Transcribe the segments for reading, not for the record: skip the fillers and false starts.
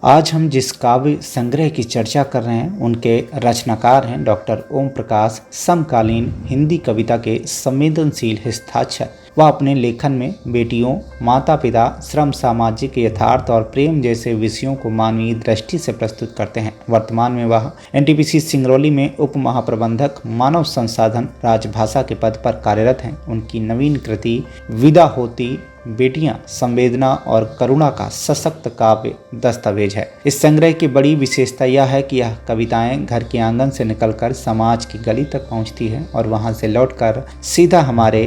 आज हम जिस काव्य संग्रह की चर्चा कर रहे हैं उनके रचनाकार हैं डॉक्टर ओम प्रकाश। समकालीन हिंदी कविता के संवेदनशील हस्ताक्षर। वह अपने लेखन में बेटियों, माता पिता, श्रम, सामाजिक यथार्थ और प्रेम जैसे विषयों को मानवीय दृष्टि से प्रस्तुत करते हैं। वर्तमान में वह एनटीपीसी सिंगरौली में उप महाप्रबंधक मानव संसाधन राजभाषा के पद पर कार्यरत हैं। उनकी नवीन कृति विदा होती बेटियां संवेदना और करुणा का सशक्त काव्य दस्तावेज है। इस संग्रह की बड़ी विशेषता यह है कि यह कविताएं घर के आंगन से निकलकर समाज की गली तक पहुंचती हैं और वहां से लौटकर सीधा हमारे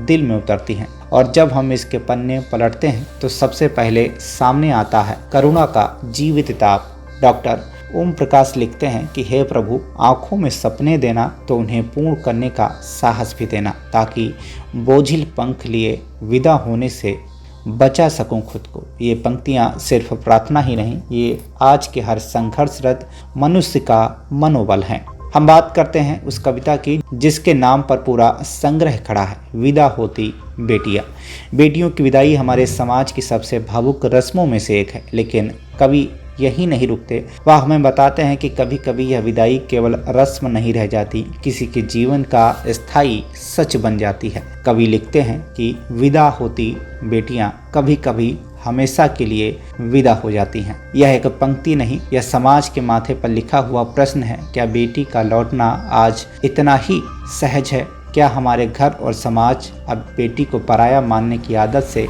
दिल में उतरती हैं। और जब हम इसके पन्ने पलटते हैं तो सबसे पहले सामने आता है करुणा का जीवित ताप। डॉक्टर ओम प्रकाश लिखते हैं कि हे प्रभु, आंखों में सपने देना तो उन्हें पूर्ण करने का साहस भी देना, ताकि बोझिल पंख लिए विदा होने से बचा सकूं खुद को। ये पंक्तियां सिर्फ प्रार्थना ही नहीं, ये आज के हर संघर्षरत मनुष्य का मनोबल है। हम बात करते हैं उस कविता की जिसके नाम पर पूरा संग्रह खड़ा है, विदा होती बेटियां। बेटियों की विदाई हमारे समाज की सबसे भावुक रस्मों में से एक है, लेकिन कवि यही नहीं रुकते। वह हमें बताते हैं कि कभी कभी यह विदाई केवल रस्म नहीं रह जाती, किसी के जीवन का स्थायी सच बन जाती है। कवि लिखते हैं कि विदा होती बेटियां कभी कभी हमेशा के लिए विदा हो जाती हैं। यह एक पंक्ति नहीं, यह समाज के माथे पर लिखा हुआ प्रश्न है। क्या बेटी का लौटना आज इतना ही सहज है? क्या हमारे घर और समाज अब बेटी को पराया मानने की आदत से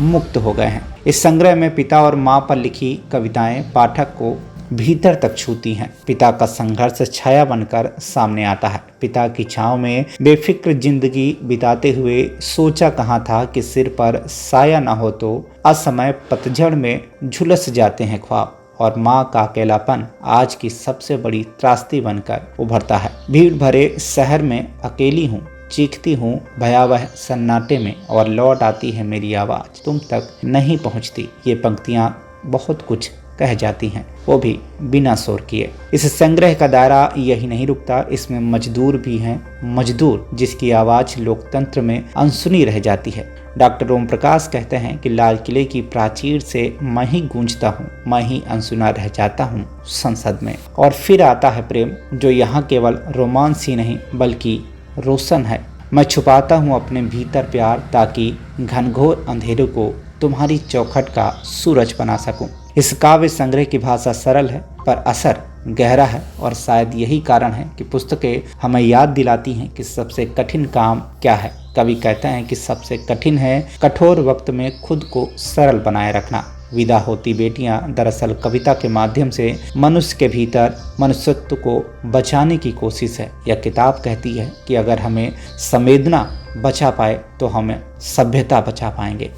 मुक्त हो गए हैं? इस संग्रह में पिता और माँ पर लिखी कविताएं पाठक को भीतर तक छूती हैं। पिता का संघर्ष छाया बनकर सामने आता है। पिता की छांव में बेफिक्र जिंदगी बिताते हुए सोचा कहाँ था कि सिर पर साया न हो तो असमय पतझड़ में झुलस जाते हैं ख्वाब। और माँ का अकेलापन आज की सबसे बड़ी त्रासदी बनकर उभरता है। भीड़ भरे शहर में अकेली हूँ, चीखती हूँ भयावह सन्नाटे में, और लौट आती है मेरी आवाज़, तुम तक नहीं पहुँचती। ये पंक्तियाँ बहुत कुछ कह जाती हैं, वो भी बिना शोर किए। इस संग्रह का दायरा यही नहीं रुकता, इसमें मजदूर भी हैं, मजदूर जिसकी आवाज़ लोकतंत्र में अनसुनी रह जाती है। डॉक्टर ओम प्रकाश कहते हैं कि लाल किले की प्राचीर से मैं ही गूंजता हूँ, मैं ही अनसुना रह जाता हूँ संसद में। और फिर आता है प्रेम, जो यहाँ केवल रोमांस ही नहीं बल्कि रोशन है। मैं छुपाता हूँ अपने भीतर प्यार, ताकि घनघोर अंधेरे को तुम्हारी चौखट का सूरज बना सकूं। इस काव्य संग्रह की भाषा सरल है पर असर गहरा है, और शायद यही कारण है कि पुस्तकें हमें याद दिलाती हैं कि सबसे कठिन काम क्या है। कवि कहते हैं कि सबसे कठिन है कठोर वक्त में खुद को सरल बनाए रखना। विदा होती बेटियां दरअसल कविता के माध्यम से मनुष्य के भीतर मनुष्यत्व को बचाने की कोशिश है। यह किताब कहती है कि अगर हमें संवेदना बचा पाए तो हमें सभ्यता बचा पाएंगे।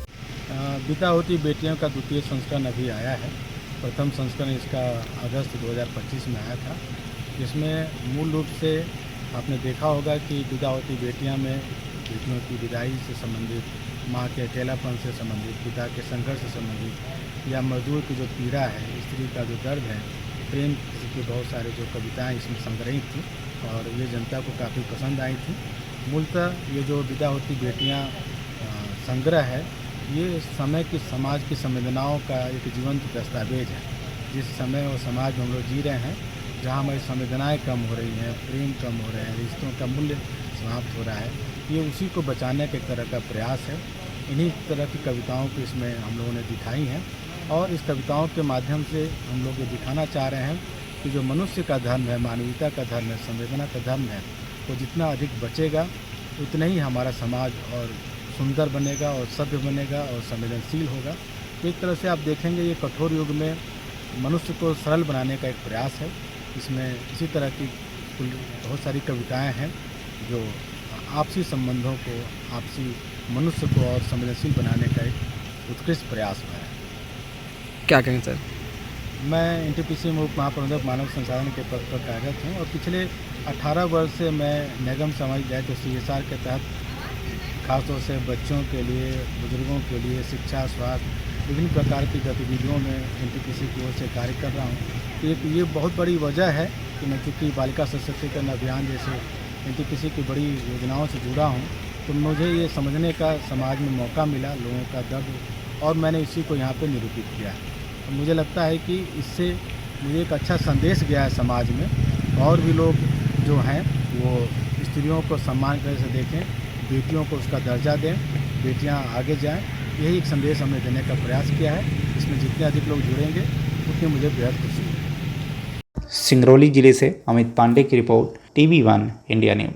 विदा होती बेटियों का द्वितीय संस्करण अभी आया है। प्रथम संस्करण इसका अगस्त 2025 में आया था, जिसमें मूल रूप से आपने देखा होगा कि विदा होती बेटियां में बेटियों की विदाई से संबंधित, माँ के अकेलापन से संबंधित, पिता के संघर्ष से संबंधित, या मजदूर की जो पीड़ा है, स्त्री का जो दर्द है, प्रेम की बहुत सारे जो कविताएं इसमें संग्रहित थी और ये जनता को काफ़ी पसंद आई थी। मूलतः ये जो विदा होती बेटियां संग्रह है, ये समय की समाज की संवेदनाओं का एक जीवंत दस्तावेज है। जिस समय और समाज में हम लोग जी रहे हैं, जहाँ हमारी संवेदनाएँ कम हो रही हैं, प्रेम कम हो रहे हैं, रिश्तों का मूल्य समाप्त हो रहा है, ये उसी को बचाने के एक तरह का प्रयास है। इन्हीं तरह की कविताओं को इसमें हम लोगों ने दिखाई हैं, और इस कविताओं के माध्यम से हम लोग ये दिखाना चाह रहे हैं कि जो मनुष्य का धर्म है, मानवीयता का धर्म है, संवेदना का धर्म है, वो जितना अधिक बचेगा उतना ही हमारा समाज और सुंदर बनेगा और सभ्य बनेगा और संवेदनशील होगा। एक तरह से आप देखेंगे ये कठोर युग में मनुष्य को सरल बनाने का एक प्रयास है। इसमें इसी तरह की बहुत सारी कविताएं हैं जो आपसी संबंधों को, आपसी मनुष्य को और संवेदनशील बनाने का एक उत्कृष्ट प्रयास है। क्या कहें सर? मैं एनटीपीसी में उप महाप्रबंधक मानव संसाधन के पद पर कार्यरत हूँ, और पिछले 18 वर्ष से मैं निगम सामाजिक दायित्व CSR के तहत खासतौर से बच्चों के लिए, बुजुर्गों के लिए शिक्षा, स्वास्थ्य, विभिन्न प्रकार की गतिविधियों में एनटीपीसी की ओर से कार्य कर रहा हूँ। एक ये बहुत बड़ी वजह है कि मैं चूँकि बालिका सशक्तिकरण अभियान जैसे एनटीपीसी की बड़ी योजनाओं से जुड़ा हूँ, तो मुझे ये समझने का समाज में मौका मिला लोगों का दर्द, और मैंने इसी को यहाँ पे निरूपित किया है। मुझे लगता है कि इससे मुझे एक अच्छा संदेश गया है समाज में, और भी लोग जो हैं वो स्त्रियों को सम्मान करने से देखें, बेटियों को उसका दर्जा दें, बेटियां आगे जाएं। यही एक संदेश हमने देने का प्रयास किया है। इसमें जितने अधिक लोग जुड़ेंगे उतनी मुझे बेहद खुशी होगी। सिंगरौली जिले से अमित पांडे की रिपोर्ट, TV1 इंडिया न्यूज।